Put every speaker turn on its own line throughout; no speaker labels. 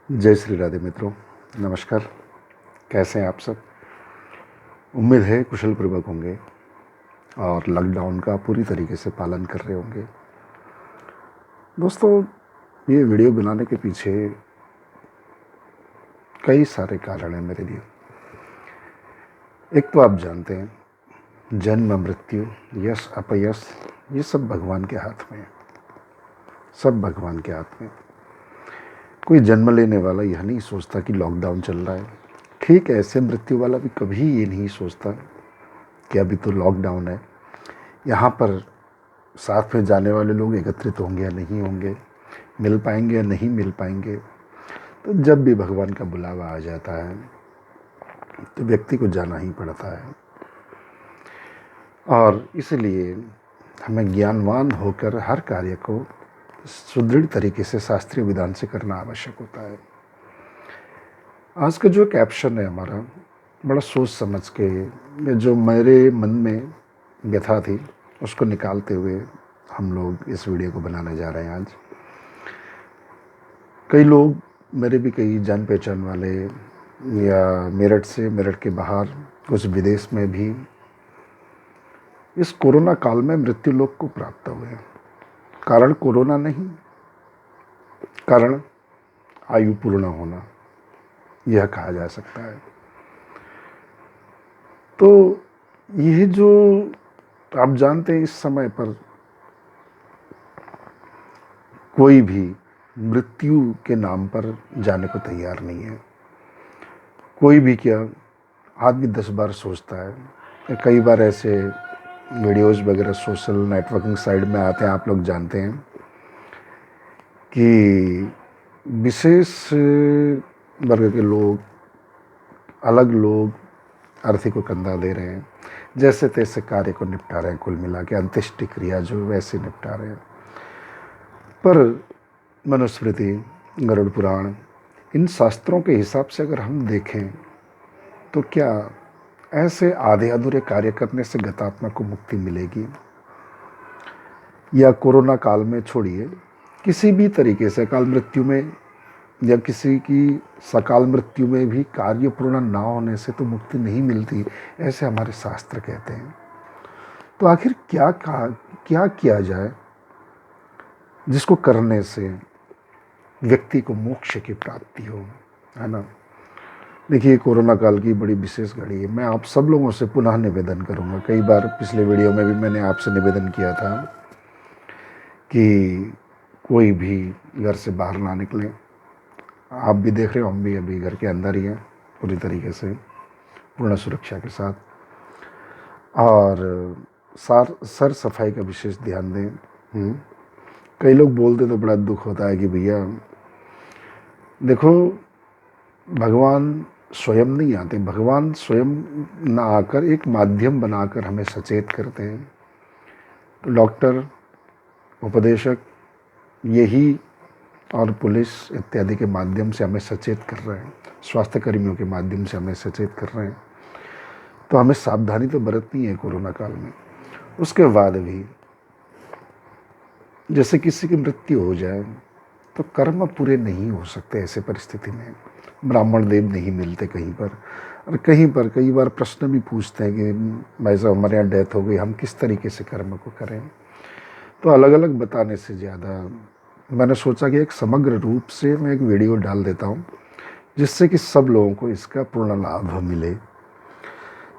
जय श्री राधे मित्रों, नमस्कार। कैसे हैं आप सब? उम्मीद है कुशल पूर्वक होंगे और लॉकडाउन का पूरी तरीके से पालन कर रहे होंगे। दोस्तों, ये वीडियो बनाने के पीछे कई सारे कारण हैं मेरे लिए। एक तो आप जानते हैं, जन्म मृत्यु, यश अपयश, ये सब भगवान के हाथ में है। सब भगवान के हाथ में। कोई जन्म लेने वाला यह नहीं सोचता कि लॉकडाउन चल रहा है। ठीक है, ऐसे मृत्यु वाला भी कभी ये नहीं सोचता कि अभी तो लॉकडाउन है, यहाँ पर साथ में जाने वाले लोग एकत्रित होंगे या नहीं होंगे, मिल पाएंगे या नहीं मिल पाएंगे। तो जब भी भगवान का बुलावा आ जाता है तो व्यक्ति को जाना ही पड़ता है। और इसलिए हमें ज्ञानवान होकर हर कार्य को सुदृढ़ तरीके से शास्त्रीय विधान से करना आवश्यक होता है। आज का जो कैप्शन है हमारा, बड़ा सोच समझ के, जो मेरे मन में व्यथा थी उसको निकालते हुए हम लोग इस वीडियो को बनाने जा रहे हैं। आज कई लोग, मेरे भी कई जान पहचान वाले, या मेरठ से, मेरठ के बाहर, कुछ विदेश में भी इस कोरोना काल में मृत्यु लोक को प्राप्त हुए। कारण कोरोना नहीं, कारण आयु पूर्ण होना, यह कहा जा सकता है। तो यह जो आप जानते हैं, इस समय पर कोई भी मृत्यु के नाम पर जाने को तैयार नहीं है। कोई भी क्या, आदमी 10 बार सोचता है। कई बार ऐसे वीडियोस वगैरह सोशल नेटवर्किंग साइट में आते हैं, आप लोग जानते हैं कि विशेष वर्ग के लोग, अलग लोग अर्थी को कंधा दे रहे हैं, जैसे तैसे कार्य को निपटा रहे हैं। कुल मिला के अंत्येष्टि क्रिया जो वैसे निपटा रहे हैं। पर मनुस्मृति, गरुड़ पुराण, इन शास्त्रों के हिसाब से अगर हम देखें तो क्या ऐसे आधे अधूरे कार्य करने से गतात्मा को मुक्ति मिलेगी? या कोरोना काल में छोड़िए, किसी भी तरीके से अकाल मृत्यु में या किसी की सकाल मृत्यु में भी कार्य पूर्ण ना होने से तो मुक्ति नहीं मिलती, ऐसे हमारे शास्त्र कहते हैं। तो आखिर क्या किया जाए जिसको करने से व्यक्ति को मोक्ष की प्राप्ति हो, है ना? देखिए, कोरोना काल की बड़ी विशेष घड़ी है। मैं आप सब लोगों से पुनः निवेदन करूंगा, कई बार पिछले वीडियो में भी मैंने आपसे निवेदन किया था कि कोई भी घर से बाहर ना निकलें। आप भी देख रहे हो, हम भी अभी घर के अंदर ही हैं, पूरी तरीके से पूर्ण सुरक्षा के साथ। और सर सफाई का विशेष ध्यान दें। कई लोग बोलते तो बड़ा दुख होता है कि भैया देखो, भगवान स्वयं नहीं आते, भगवान स्वयं ना आकर एक माध्यम बनाकर हमें सचेत करते हैं। तो डॉक्टर, उपदेशक, यही और पुलिस इत्यादि के माध्यम से हमें सचेत कर रहे हैं, स्वास्थ्य कर्मियों के माध्यम से हमें सचेत कर रहे हैं। तो हमें सावधानी तो बरतनी है कोरोना काल में। उसके बाद भी जैसे किसी की मृत्यु हो जाए तो कर्म पूरे नहीं हो सकते। ऐसे परिस्थिति में ब्राह्मण देव नहीं मिलते कहीं पर, और कहीं पर कई बार प्रश्न भी पूछते हैं कि भाई साहब, हमारे यहाँ डेथ हो गई, हम किस तरीके से कर्म को करें? तो अलग अलग बताने से ज़्यादा मैंने सोचा कि एक समग्र रूप से मैं एक वीडियो डाल देता हूँ, जिससे कि सब लोगों को इसका पूर्ण लाभ मिले।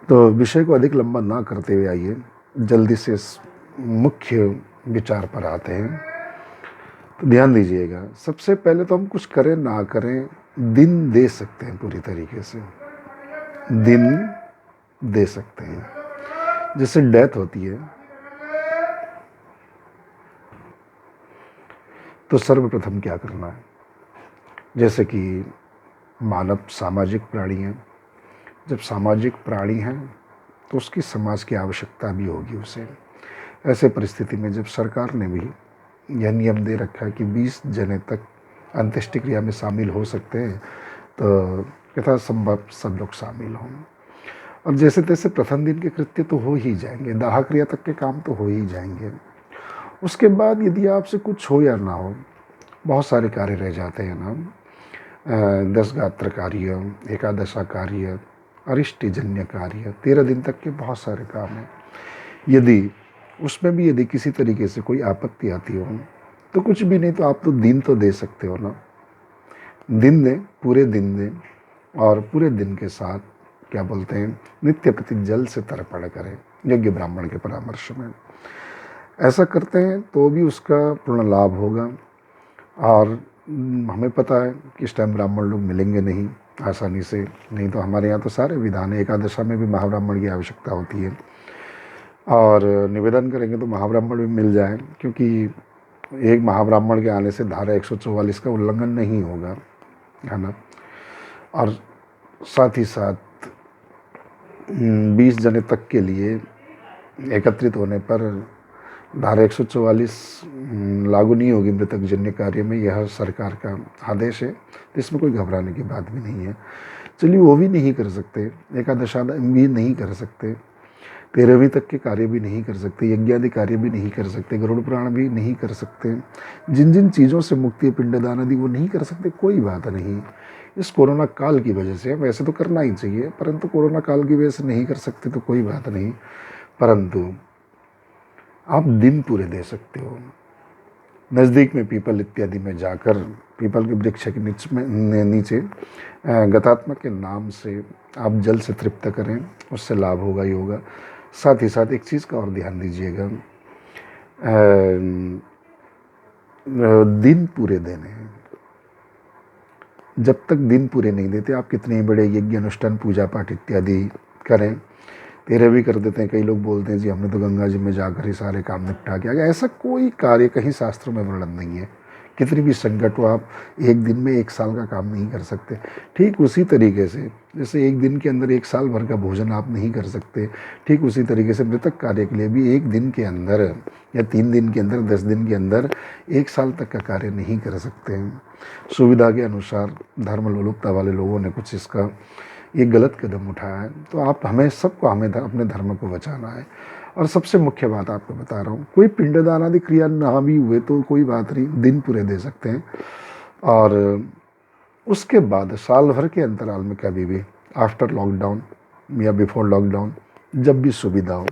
तो विषय को अधिक लंबा ना करते हुए आइए जल्दी से इस मुख्य विचार पर आते हैं। तो ध्यान दीजिएगा, सबसे पहले तो हम कुछ करें ना करें, दिन दे सकते हैं। पूरी तरीके से दिन दे सकते हैं। जैसे डेथ होती है तो सर्वप्रथम क्या करना है, जैसे कि मानव सामाजिक प्राणी है। जब सामाजिक प्राणी हैं तो उसकी समाज की आवश्यकता भी होगी उसे। ऐसे परिस्थिति में जब सरकार ने भी यह नियम दे रखा है कि 20 जने तक अंत्येष्टि क्रिया में शामिल हो सकते हैं, तो यथासंभव सब लोग शामिल हों। और जैसे तैसे प्रथम दिन के कृत्य तो हो ही जाएंगे, दाह क्रिया तक के काम तो हो ही जाएंगे। उसके बाद यदि आपसे कुछ हो या ना हो, बहुत सारे कार्य रह जाते हैं ना, दशगात्र कार्य, एकादशा कार्य, अरिष्टजन्य कार्य, 13 दिन तक के बहुत सारे काम हैं। यदि उसमें भी यदि किसी तरीके से कोई आपत्ति आती हो तो कुछ भी नहीं तो आप तो दिन तो दे सकते हो ना, दिन दें, पूरे दिन दें, और पूरे दिन के साथ क्या बोलते हैं, नित्य प्रति जल से तर्पण करें यज्ञ ब्राह्मण के परामर्श में। ऐसा करते हैं तो भी उसका पूर्ण लाभ होगा। और हमें पता है कि इस टाइम ब्राह्मण लोग मिलेंगे नहीं आसानी से, नहीं तो हमारे यहाँ तो सारे विधान है, एकादशा में भी महाब्राह्मण की आवश्यकता होती है, और निवेदन करेंगे तो महाब्राह्मण भी मिल जाए, क्योंकि एक महाब्राह्मण के आने से धारा 144 का उल्लंघन नहीं होगा, है ना। और साथ ही साथ 20 जने तक के लिए एकत्रित होने पर धारा 144 लागू नहीं होगी मृतक जन्य कार्य में, यह सरकार का आदेश है, तो इसमें कोई घबराने की बात भी नहीं है। चलिए वो भी नहीं कर सकते, एकादशा भी नहीं कर सकते, 13वीं तक के कार्य भी नहीं कर सकते, यज्ञादि कार्य भी नहीं कर सकते, गरुड़ पुराण भी नहीं कर सकते, जिन जिन चीज़ों से मुक्ति पिंडदान आदि वो नहीं कर सकते, कोई बात नहीं। इस कोरोना काल की वजह से, वैसे तो करना ही चाहिए, परंतु कोरोना काल की वजह से नहीं कर सकते तो कोई बात नहीं, परंतु आप दिन पूरे दे सकते हो। नज़दीक में पीपल इत्यादि में जाकर पीपल के वृक्ष के नीचे गतात्मक के नाम से आप जल से तृप्त करें, उससे लाभ होगा ही होगा। साथ ही साथ एक चीज़ का और ध्यान दीजिएगा, दिन पूरे देने हैं। जब तक दिन पूरे नहीं देते आप कितने बड़े यज्ञ अनुष्ठान पूजा पाठ इत्यादि करें, 13वीं कर देते हैं। कई लोग बोलते हैं जी हमने तो गंगा जी में जाकर ही सारे काम निपटा के आ गए, ऐसा कोई कार्य कहीं शास्त्रों में वर्णन नहीं है। कितनी भी संकट हो, आप एक दिन में 1 साल का काम नहीं कर सकते। ठीक उसी तरीके से जैसे एक दिन के अंदर 1 साल भर का भोजन आप नहीं कर सकते, ठीक उसी तरीके से मृतक कार्य के लिए भी 1 दिन के अंदर या 3 दिन के अंदर, 10 दिन के अंदर 1 साल तक का कार्य नहीं कर सकते हैं। सुविधा के अनुसार धर्म लोलुपता वाले लोगों ने कुछ इसका ये गलत कदम उठाया है, तो आप हमें अपने धर्म को बचाना है। और सबसे मुख्य बात आपको बता रहा हूँ, कोई पिंडदान आदि क्रिया ना भी हुए तो कोई बात नहीं, दिन पूरे दे सकते हैं। और उसके बाद साल भर के अंतराल में कभी भी आफ्टर लॉकडाउन या बिफोर लॉकडाउन जब भी सुविधा हो,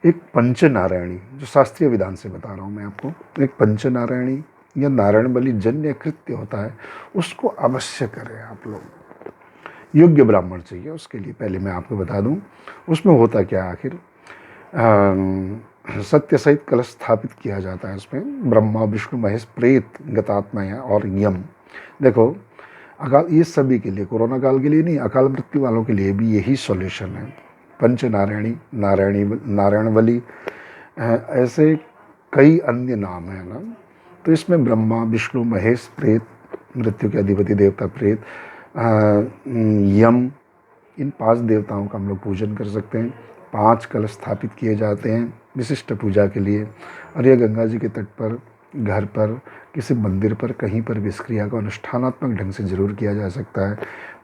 एक पंचनारायणी, जो शास्त्रीय विधान से बता रहा हूँ मैं आपको, एक पंचनारायणी या नारायण बलि जन्य कृत्य होता है, उसको अवश्य करें आप लोग। योग्य ब्राह्मण चाहिए उसके लिए, पहले मैं आपको बता दूं उसमें होता क्या आखिर। सत्य सहित कलश स्थापित किया जाता है उसमें, ब्रह्मा विष्णु महेश प्रेत गतात्मा और यम। देखो अकाल, ये सभी के लिए, कोरोना काल के लिए नहीं, अकाल मृत्यु वालों के लिए भी यही सॉल्यूशन है। पंचनारायणी, नारायण बलि, ऐसे कई अन्य नाम हैं ना, तो इसमें ब्रह्मा विष्णु महेश प्रेत, मृत्यु के अधिपति देवता प्रेत, यम, इन 5 देवताओं का हम लोग पूजन कर सकते हैं। 5 कलश स्थापित किए जाते हैं विशिष्ट पूजा के लिए, और यह गंगा जी के तट पर, घर पर, किसी मंदिर पर, कहीं पर भी इस क्रिया को अनुष्ठानात्मक ढंग से जरूर किया जा सकता है।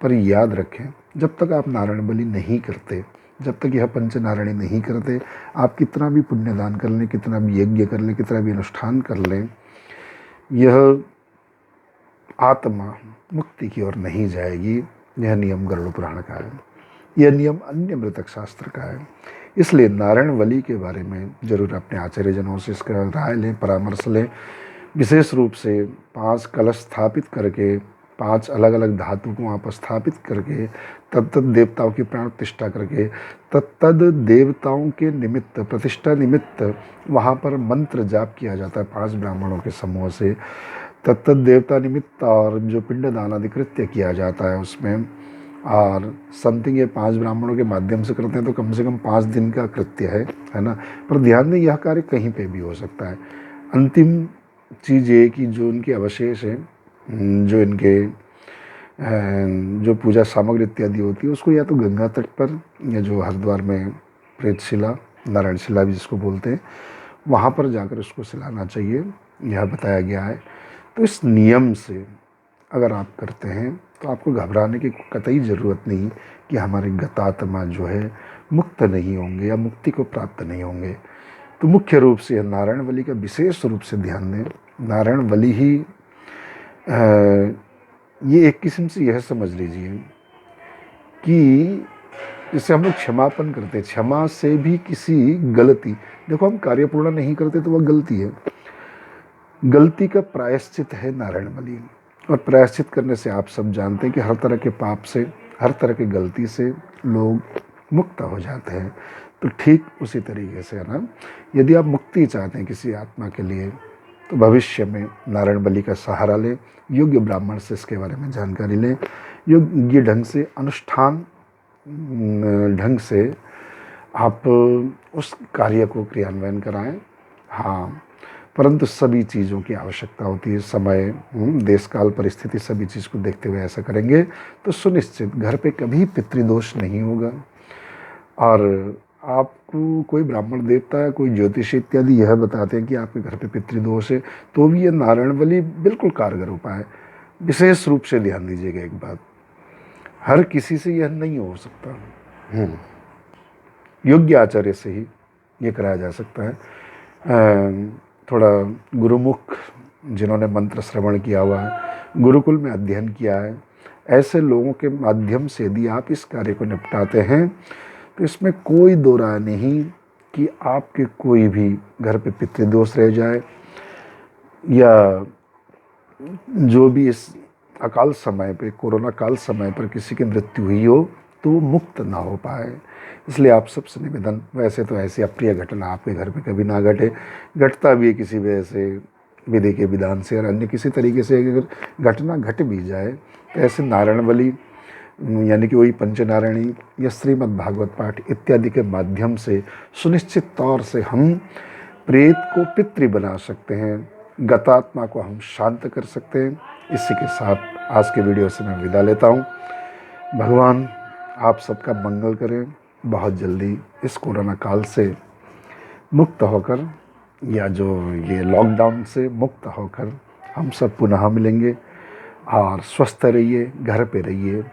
पर याद रखें, जब तक आप नारायण बलि नहीं करते, जब तक यह पंचनारायणी नहीं करते, आप कितना भी पुण्यदान कर लें, कितना भी यज्ञ कर लें, कितना भी अनुष्ठान कर लें, यह आत्मा मुक्ति की ओर नहीं जाएगी। यह नियम गरुड़ पुराण का है, यह नियम अन्य मृतक शास्त्र का है। इसलिए नारायण बलि के बारे में जरूर अपने आचार्यजनों से इसका राय लें, परामर्श लें। विशेष रूप से 5 कलश स्थापित करके, 5 अलग अलग धातु को वहाँ पर स्थापित करके, तत्त देवताओं की प्राण प्रतिष्ठा करके, तत्त देवताओं के निमित्त, प्रतिष्ठा निमित्त वहाँ पर मंत्र जाप किया जाता है 5 ब्राह्मणों के समूह से, तत्त देवता निमित्त, और जो पिंडदान आदि कृत्य किया जाता है उसमें, और समथिंग ये 5 ब्राह्मणों के माध्यम से करते हैं तो कम से कम 5 दिन का कृत्य है ना। पर ध्यान दें, यह कार्य कहीं पे भी हो सकता है। अंतिम चीज़ ये कि जो इनके अवशेष है, जो इनके जो पूजा सामग्री इत्यादि होती है, उसको या तो गंगा तट पर, या जो हरिद्वार में प्रेतशिला, नारायण शिला भी जिसको बोलते हैं, वहाँ पर जाकर उसको सिलाना चाहिए, यह बताया गया है। तो इस नियम से अगर आप करते हैं तो आपको घबराने की कतई ज़रूरत नहीं कि हमारे गतात्मा जो है मुक्त नहीं होंगे या मुक्ति को प्राप्त नहीं होंगे। तो मुख्य रूप से नारायण बलि का विशेष रूप से ध्यान दें। नारायण बलि ही ये एक किस्म से यह समझ लीजिए कि जैसे हम लोग क्षमापन करते हैं, क्षमा से भी किसी गलती, देखो हम कार्य पूर्ण नहीं करते तो वह गलती है, गलती का प्रायश्चित है नारायण बलि। और प्रायश्चित करने से आप सब जानते हैं कि हर तरह के पाप से, हर तरह की गलती से लोग मुक्त हो जाते हैं। तो ठीक उसी तरीके से है ना, यदि आप मुक्ति चाहते हैं किसी आत्मा के लिए, तो भविष्य में नारायण बलि का सहारा लें, योग्य ब्राह्मण से इसके बारे में जानकारी लें, योग्य ढंग से अनुष्ठान ढंग से आप उस कार्य को क्रियान्वयन कराएं। हाँ, परंतु सभी चीज़ों की आवश्यकता होती है, समय, देश काल परिस्थिति, सभी चीज़ को देखते हुए ऐसा करेंगे तो सुनिश्चित घर पे कभी पितृदोष नहीं होगा। और आपको कोई ब्राह्मण देवता, कोई ज्योतिषी इत्यादि यह बताते हैं कि आपके घर पे पितृदोष है, तो भी ये नारायण बलि बिल्कुल कारगर उपाय है। विशेष रूप से ध्यान दीजिएगा एक बात, हर किसी से यह नहीं हो सकता, योग्य आचार्य से ही ये कराया जा सकता है। थोड़ा गुरुमुख जिन्होंने मंत्र श्रवण किया हुआ है, गुरुकुल में अध्ययन किया है, ऐसे लोगों के माध्यम से यदि आप इस कार्य को निपटाते हैं तो इसमें कोई दो राय नहीं कि आपके कोई भी घर पे पितृदोष रह जाए, या जो भी इस अकाल समय पे, कोरोना काल समय पर किसी की मृत्यु हुई हो तो वो मुक्त ना हो पाए। इसलिए आप सबसे निवेदन, वैसे तो ऐसी अप्रिय घटना आपके घर पे कभी ना घटे, घटता भी है किसी वजह से, विधि के विधान से और अन्य किसी तरीके से अगर घटना घट भी जाए तो ऐसे नारायण बलि यानी कि वही पंचनारायणी या श्रीमद् भागवत पाठ इत्यादि के माध्यम से सुनिश्चित तौर से हम प्रेत को पितृ बना सकते हैं, गतात्मा को हम शांत कर सकते हैं। इसी के साथ आज के वीडियो से मैं विदा लेता हूँ। भगवान आप सबका मंगल करें, बहुत जल्दी इस कोरोना काल से मुक्त होकर, या जो ये लॉकडाउन से मुक्त होकर हम सब पुनः मिलेंगे। और स्वस्थ रहिए, घर पे रहिए,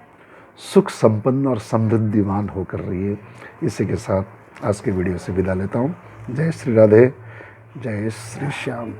सुख संपन्न और समृद्धिमान होकर रहिए। इसी के साथ आज के वीडियो से विदा लेता हूँ। जय श्री राधे, जय श्री श्याम।